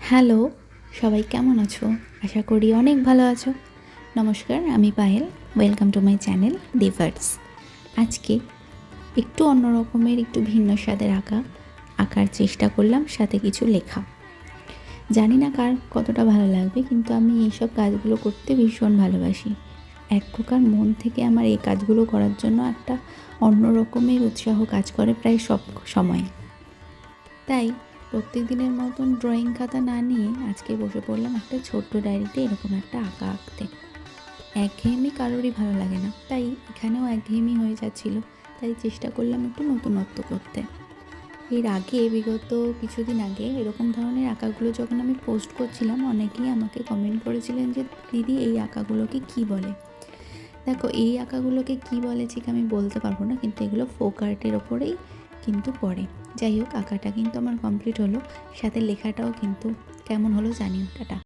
Hello, সবাই কেমন আছো? আশা করি অনেক ভালো আছো। নমস্কার, আমি Payel. Welcome to my channel diverse. আজকে একটু অন্য রকমের, একটু ভিন্ন স্বাদের আঁকার চেষ্টা করলাম, সাথে কিছু লেখা। জানি না কার কতটা ভালো লাগবে, কিন্তু আমি এইসব কাজগুলো করতে ভীষণ ভালোবাসি। এক প্রকার মন থেকে আমার এই কাজগুলো করার জন্য একটা অন্য রকমের উৎসাহ কাজ করে প্রায় সব সময়। তাই প্রত্যেক দিনের মতন ড্রয়িং খাতা না নিয়ে আজকে বসে পড়লাম একটা ছোট্ট ডায়েরিতে এরকম একটা আঁকা আঁকতে। একঘেয়েমি কারোরই ভালো লাগে না, তাই এখানেও একঘেয়েমি হয়ে যাচ্ছিল। তাই চেষ্টা করলাম একটু নতুনত্ব করতে। এর আগে বিগত কিছুদিন আগে এরকম ধরনের আঁকাগুলো যখন আমি পোস্ট করছিলাম, অনেকেই আমাকে কমেন্ট করেছিলেন যে দিদি এই আঁকাগুলোকে কী বলে। দেখো, এই আঁকাগুলোকে কী বলে ঠিক আমি বলতে পারবো না, কিন্তু এগুলো ফোক আর্টের ওপরেই কিন্তু পড়ে। যাই হোক, আঁকাটা কিন্তু আমার কমপ্লিট হলো, সাথে লেখাটাও কিন্তু কেমন হলো জানিও। টাটা।